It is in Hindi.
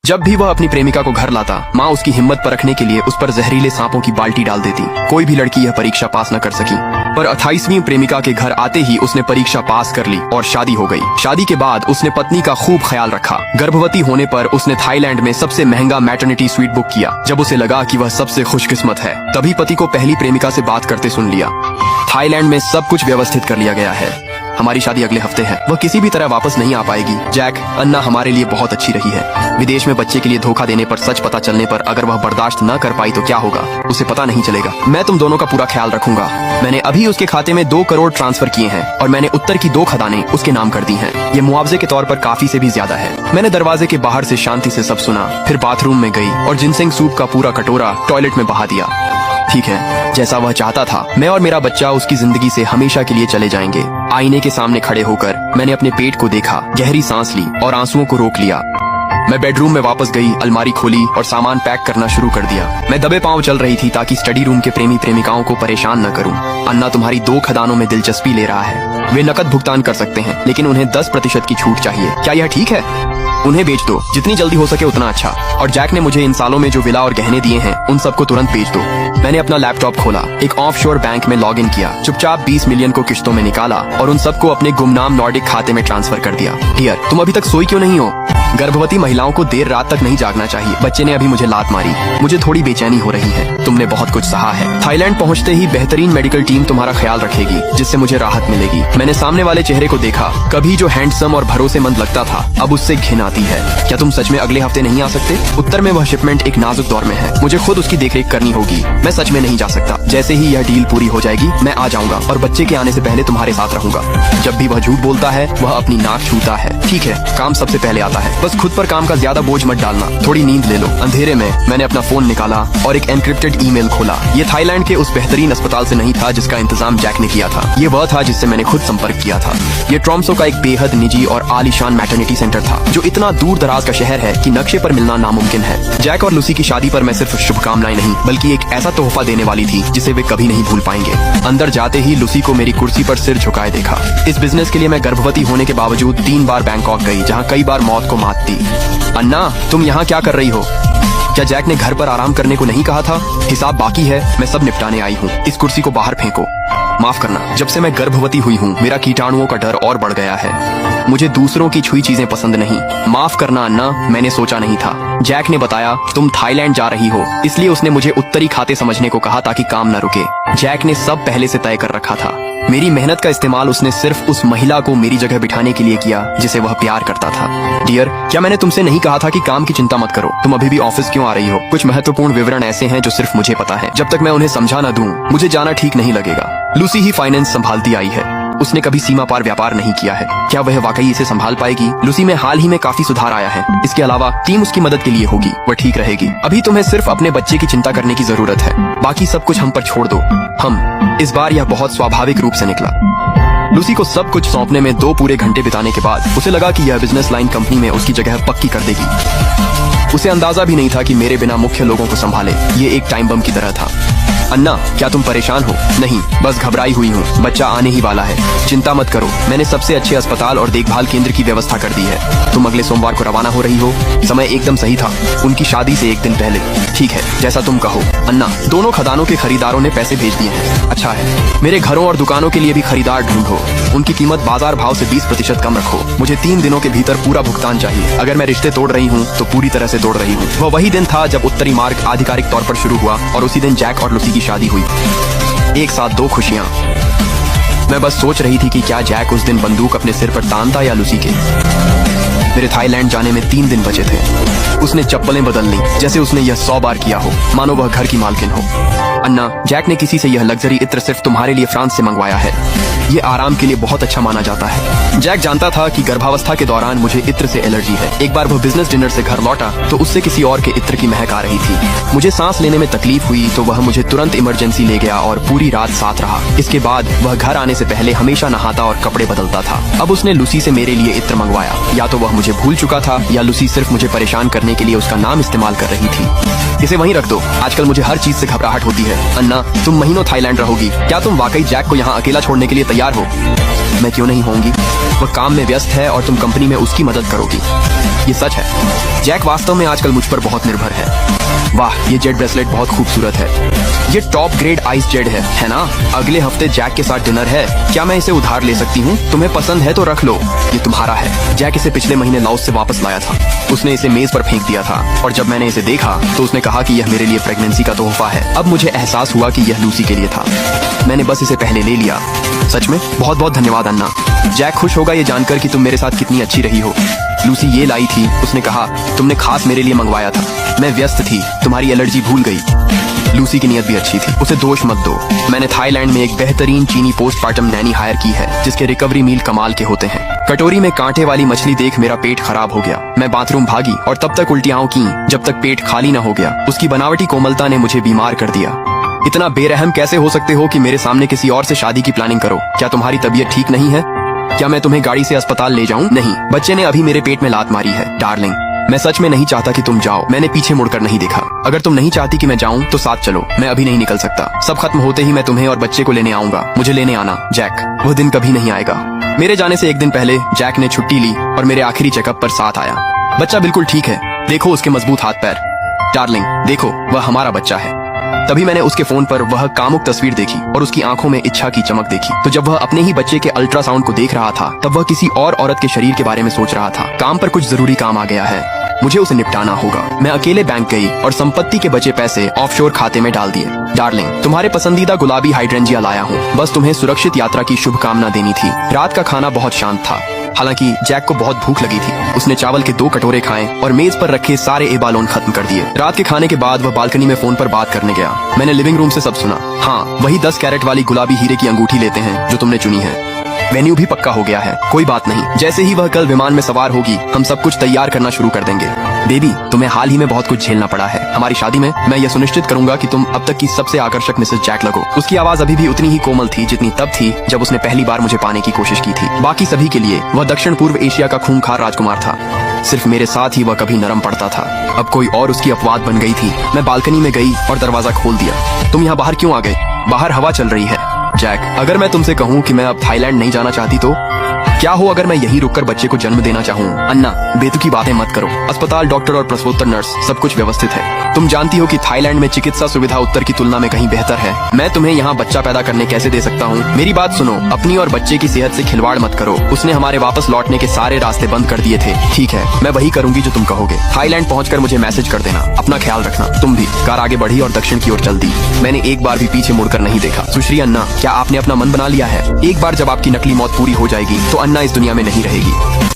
जब भी वह अपनी प्रेमिका को घर लाता, माँ उसकी हिम्मत परखने के लिए उस पर जहरीले सांपों की बाल्टी डाल देती। कोई भी लड़की यह परीक्षा पास न कर सकी, पर 28वीं प्रेमिका के घर आते ही उसने परीक्षा पास कर ली और शादी हो गई। शादी के बाद उसने पत्नी का खूब ख्याल रखा। गर्भवती होने पर उसने थाईलैंड में सबसे महंगा मैटरनिटी स्वीट बुक किया। जब उसे लगा कि वह सबसे खुशकिस्मत है, तभी पति को पहली प्रेमिका से बात करते सुन लिया। थाईलैंड में सब कुछ व्यवस्थित कर लिया गया है। हमारी शादी अगले हफ्ते है। वह किसी भी तरह वापस नहीं आ पाएगी। जैक, अन्ना हमारे लिए बहुत अच्छी रही है। विदेश में बच्चे के लिए धोखा देने पर सच पता चलने पर अगर वह बर्दाश्त न कर पाई तो क्या होगा, उसे पता नहीं चलेगा। मैं तुम दोनों का पूरा ख्याल रखूंगा। मैंने अभी उसके खाते में 2 करोड़ ट्रांसफर किए हैं और मैंने उत्तर की 2 खदानें उसके नाम कर दी हैं। ये मुआवजे के तौर पर काफी से भी ज्यादा है। मैंने दरवाजे के बाहर से शांति से सब सुना, फिर बाथरूम में गई और जिनसेंग सूप का पूरा कटोरा टॉयलेट में बहा दिया। ठीक है, जैसा वह चाहता था, मैं और मेरा बच्चा उसकी जिंदगी से हमेशा के लिए चले जाएंगे। आईने के सामने खड़े होकर मैंने अपने पेट को देखा, गहरी सांस ली और आंसुओं को रोक लिया। मैं बेडरूम में वापस गई, अलमारी खोली और सामान पैक करना शुरू कर दिया। मैं दबे पांव चल रही थी ताकि स्टडी रूम के प्रेमी प्रेमिकाओं को परेशान न करूं। अन्ना तुम्हारी 2 खदानों में दिलचस्पी ले रहा है। वे नकद भुगतान कर सकते हैं, लेकिन उन्हें 10% की छूट चाहिए। क्या यह ठीक है? उन्हें बेच दो, जितनी जल्दी हो सके उतना अच्छा। और जैक ने मुझे इन सालों में जो विला और गहने दिए हैं, उन सबको तुरंत बेच दो। मैंने अपना लैपटॉप खोला, एक ऑफशोर बैंक में लॉगिन किया, चुपचाप 20 मिलियन को किश्तों में निकाला और उन सबको अपने गुमनाम नॉर्डिक खाते में ट्रांसफर कर दिया। डियर, तुम अभी तक सोई क्यों नहीं हो? गर्भवती महिलाओं को देर रात तक नहीं जागना चाहिए। बच्चे ने अभी मुझे लात मारी, मुझे थोड़ी बेचैनी हो रही है। तुमने बहुत कुछ सहा है। थाईलैंड पहुंचते ही बेहतरीन मेडिकल टीम तुम्हारा ख्याल रखेगी, जिससे मुझे राहत मिलेगी। मैंने सामने वाले चेहरे को देखा। कभी जो हैंडसम और भरोसेमंद लगता था, अब उससे घिन आती है। क्या तुम सच में अगले हफ्ते नहीं आ सकते? उत्तर में वह शिपमेंट एक नाजुक दौर में है। मुझे खुद उसकी देखरेख करनी होगी। मैं सच में नहीं जा सकता। जैसे ही यह डील पूरी हो जाएगी, मैं आ जाऊंगा और बच्चे के आने से पहले तुम्हारे साथ रहूंगा। जब भी वह झूठ बोलता है, वह अपनी नाक छूता है। ठीक है, काम सबसे पहले आता है। बस खुद पर काम का ज्यादा बोझ मत डालना। थोड़ी नींद ले लो। अंधेरे में मैंने अपना फोन निकाला और एक एनक्रिप्टेड ईमेल खोला। ये थाईलैंड के उस बेहतरीन अस्पताल से नहीं था जिसका इंतजाम जैक ने किया था। ये वह था जिससे मैंने खुद संपर्क किया था। ये ट्रोम्सो का एक बेहद निजी और आलीशान मैटरनिटी सेंटर था, जो इतना दूर दराज का शहर है कि नक्शे पर मिलना नामुमकिन है। जैक और लूसी की शादी पर मैं सिर्फ शुभकामनाएं नहीं, बल्कि एक ऐसा तोहफा देने वाली थी जिसे वे कभी नहीं भूल पाएंगे। अंदर जाते ही लूसी को मेरी कुर्सी पर सिर झुकाए देखा। इस बिजनेस के लिए मैं गर्भवती होने के बावजूद 3 बार बैंकॉक गई, जहाँ कई बार मौत को मात दी। अन्ना, तुम यहाँ क्या कर रही हो? क्या जैक ने घर पर आराम करने को नहीं कहा था? हिसाब बाकी है, मैं सब निपटाने आई हूँ। इस कुर्सी को बाहर फेंको। माफ करना, जब से मैं गर्भवती हुई हूँ, मेरा कीटाणुओं का डर और बढ़ गया है। मुझे दूसरों की छुई चीजें पसंद नहीं। माफ करना अन्ना, मैंने सोचा नहीं था। जैक ने बताया तुम थाईलैंड जा रही हो, इसलिए उसने मुझे उत्तरी खाते समझने को कहा ताकि काम न रुके। जैक ने सब पहले से तय कर रखा था। मेरी मेहनत का इस्तेमाल उसने सिर्फ उस महिला को मेरी जगह बिठाने के लिए किया जिसे वह प्यार करता था। डियर, क्या मैंने तुमसे नहीं कहा था कि काम की चिंता मत करो? तुम अभी भी ऑफिस क्यों आ रही हो? कुछ महत्वपूर्ण विवरण ऐसे हैं जो सिर्फ मुझे पता है। जब तक मैं उन्हें समझा न दूं, मुझे जाना ठीक नहीं लगेगा। लूसी ही फाइनेंस संभालती आई है। उसने कभी सीमा पार व्यापार नहीं किया है। क्या वह वाकई इसे संभाल पाएगी? लूसी में हाल ही में काफी सुधार आया है। इसके अलावा टीम उसकी मदद के लिए होगी, वह ठीक रहेगी। अभी तुम्हें सिर्फ अपने बच्चे की चिंता करने की जरूरत है। बाकी सब कुछ हम पर छोड़ दो। इस बार यह बहुत स्वाभाविक रूप से निकला। लूसी को सब कुछ सौंपने में 2 पूरे घंटे बिताने के बाद उसे लगा कि यह बिजनेस लाइन कंपनी में उसकी जगह पक्की कर देगी। उसे अंदाजा भी नहीं था कि मेरे बिना मुख्य लोगों को संभाले। ये एक टाइम बम की तरह था। अन्ना, क्या तुम परेशान हो? नहीं, बस घबराई हुई हूँ। बच्चा आने ही वाला है। चिंता मत करो, मैंने सबसे अच्छे अस्पताल और देखभाल केंद्र की व्यवस्था कर दी है। तुम अगले सोमवार को रवाना हो रही हो। समय एकदम सही था, उनकी शादी से 1 दिन पहले। ठीक है, जैसा तुम कहो। अन्ना, दोनों खदानों के खरीदारों ने पैसे भेज दिए हैं। अच्छा है। मेरे घरों और दुकानों के लिए भी खरीदार ढूंढो। उनकी कीमत बाजार भाव से 20% कम रखो। मुझे 3 दिनों के भीतर पूरा भुगतान चाहिए। अगर मैं रिश्ते तोड़ रही हूँ तो पूरी तरह से तोड़ रही हूँ। वह वही दिन था जब उत्तरी मार्ग आधिकारिक तौर पर शुरू हुआ और उसी दिन जैक और लूसी की शादी हुई। एक साथ 2 खुशियां। मैं बस सोच रही थी कि क्या जैक उस दिन बंदूक अपने सिर पर तानता या लूसी के। मेरे थाईलैंड जाने में 3 दिन बचे थे। उसने चप्पलें बदल ली, जैसे उसने यह 100 बार किया हो, मानो वह घर की मालकिन हो। अन्ना, जैक ने किसी से यह लग्जरी इत्र सिर्फ तुम्हारे लिए फ्रांस से मंगवाया है। ये आराम के लिए बहुत अच्छा माना जाता है। जैक जानता था कि गर्भावस्था के दौरान मुझे इत्र से एलर्जी है। एक बार वह बिजनेस डिनर से घर लौटा तो उससे किसी और के इत्र की महक आ रही थी। मुझे सांस लेने में तकलीफ हुई तो वह मुझे तुरंत इमरजेंसी ले गया और पूरी रात साथ रहा। इसके बाद वह घर आने से पहले हमेशा नहाता और कपड़े बदलता था। अब उसने लूसी से मेरे लिए इत्र मंगवाया। या तो वह मुझे भूल चुका था या लूसी सिर्फ मुझे परेशान करने के लिए उसका नाम इस्तेमाल कर रही थी। इसे वहीं रख दो। आजकल मुझे हर चीज से घबराहट होती है। अन्ना, तुम महीनों थाईलैंड रहोगी। क्या तुम वाकई जैक को यहाँ अकेला छोड़ने के लिए तैयार हो? मैं क्यों नहीं होंगी। वह काम में व्यस्त है और तुम कंपनी में उसकी मदद करोगी। ये सच है। जैक वास्तव में आजकल मुझ पर बहुत निर्भर है। वाह, ये जेड ब्रेसलेट बहुत खूबसूरत है। ये टॉप ग्रेड आइस जेड है ना? अगले हफ्ते जैक के साथ डिनर है, क्या मैं इसे उधार ले सकती हूँ? तुम्हें पसंद है तो रख लो, ये तुम्हारा है। जैक इसे पिछले महीने लाओस से वापस लाया था। उसने इसे मेज पर फेंक दिया था और जब मैंने इसे देखा तो उसने कहा कि यह मेरे लिए प्रेगनेंसी का तोहफा है। अब मुझे एहसास हुआ कि यह लूसी के लिए था। मैंने बस इसे पहले ले लिया। सच में बहुत बहुत धन्यवाद अन्ना। जैक खुश होगा ये जानकर कि तुम मेरे साथ कितनी अच्छी रही हो। लूसी ये लाई थी, उसने कहा तुमने खास मेरे लिए मंगवाया था। मैं व्यस्त थी, तुम्हारी एलर्जी भूल गई। लूसी की नीयत भी अच्छी थी, उसे दोष मत दो। मैंने थाईलैंड में एक बेहतरीन चीनी पोस्टमार्टम नैनी हायर की है जिसके रिकवरी मील कमाल के होते हैं। कटोरी में कांटे वाली मछली देख मेरा पेट खराब हो गया। मैं बाथरूम भागी और तब तक उल्टियां की जब तक पेट खाली न हो गया। उसकी बनावटी कोमलता ने मुझे बीमार कर दिया। इतना बेरहम कैसे हो सकते हो कि मेरे सामने किसी और से शादी की प्लानिंग करो? क्या तुम्हारी तबीयत ठीक नहीं है? क्या मैं तुम्हें गाड़ी से अस्पताल ले जाऊं? नहीं, बच्चे ने अभी मेरे पेट में लात मारी है। डार्लिंग, मैं सच में नहीं चाहता कि तुम जाओ। मैंने पीछे मुड़कर नहीं देखा। अगर तुम नहीं चाहती कि मैं जाऊं तो साथ चलो। मैं अभी नहीं निकल सकता। सब खत्म होते ही मैं तुम्हें और बच्चे को लेने आऊंगा। मुझे लेने आना जैक। वह दिन कभी नहीं आएगा। मेरे जाने से एक दिन पहले जैक ने छुट्टी ली और मेरे आखिरी चेकअप पर साथ आया। बच्चा बिल्कुल ठीक है, देखो उसके मजबूत हाथ पैर। डार्लिंग देखो, वह हमारा बच्चा है। तभी मैंने उसके फोन पर वह कामुक तस्वीर देखी और उसकी आंखों में इच्छा की चमक देखी। तो जब वह अपने ही बच्चे के अल्ट्रासाउंड को देख रहा था तब वह किसी और औरत के शरीर के बारे में सोच रहा था। काम पर कुछ जरूरी काम आ गया है, मुझे उसे निपटाना होगा। मैं अकेले बैंक गई और संपत्ति के बचे पैसे ऑफशोर खाते में डाल दिए। डार्लिंग, तुम्हारे पसंदीदा गुलाबी हाइड्रेंजिया लाया हूँ। बस तुम्हें सुरक्षित यात्रा की शुभकामना देनी थी। रात का खाना बहुत शांत था। हालांकि जैक को बहुत भूख लगी थी। उसने चावल के 2 कटोरे खाए और मेज पर रखे सारे एबालोन खत्म कर दिए। रात के खाने के बाद वह बालकनी में फोन पर बात करने गया। मैंने लिविंग रूम से सब सुना। हाँ, वही 10 कैरेट वाली गुलाबी हीरे की अंगूठी लेते हैं जो तुमने चुनी है। वेन्यू भी पक्का हो गया है। कोई बात नहीं, जैसे ही वह कल विमान में सवार होगी हम सब कुछ तैयार करना शुरू कर देंगे। बेबी, तुम्हें हाल ही में बहुत कुछ झेलना पड़ा है। हमारी शादी में मैं यह सुनिश्चित करूंगा कि तुम अब तक की सबसे आकर्षक मिसेस जैक लगो। उसकी आवाज अभी भी उतनी ही कोमल थी जितनी तब थी जब उसने पहली बार मुझे पाने की कोशिश की थी। बाकी सभी के लिए वह दक्षिण पूर्व एशिया का खूंखार राजकुमार था। सिर्फ मेरे साथ ही वह कभी नरम पड़ता था। अब कोई और उसकी अपवाद बन गई थी। मैं बालकनी में गई और दरवाजा खोल दिया। तुम यहाँ बाहर क्यों आ गए? बाहर हवा चल रही है। जैक, अगर मैं तुमसे कहूँ कि मैं अब थाईलैंड नहीं जाना चाहती तो क्या हो अगर मैं यहीं रुककर बच्चे को जन्म देना चाहूँ? अन्ना, बेतुकी बातें मत करो। अस्पताल, डॉक्टर और प्रसूतर नर्स सब कुछ व्यवस्थित है। तुम जानती हो कि थाईलैंड में चिकित्सा सुविधा उत्तर की तुलना में कहीं बेहतर है। मैं तुम्हें यहाँ बच्चा पैदा करने कैसे दे सकता हूँ? मेरी बात सुनो, अपनी और बच्चे की सेहत से खिलवाड़ मत करो। उसने हमारे वापस लौटने के सारे रास्ते बंद कर दिए थे। ठीक है, मैं वही करूंगी जो तुम कहोगे। थाईलैंड पहुंचकर मुझे मैसेज कर देना। अपना ख्याल रखना। तुम भी। कार आगे बढ़ी और दक्षिण की ओर चल दी। मैंने एक बार भी पीछे मुड़कर नहीं देखा। सुश्री अन्ना, क्या आपने अपना मन बना लिया है? एक बार जब आपकी नकली मौत पूरी हो जाएगी तो अन्ना इस दुनिया में नहीं रहेगी।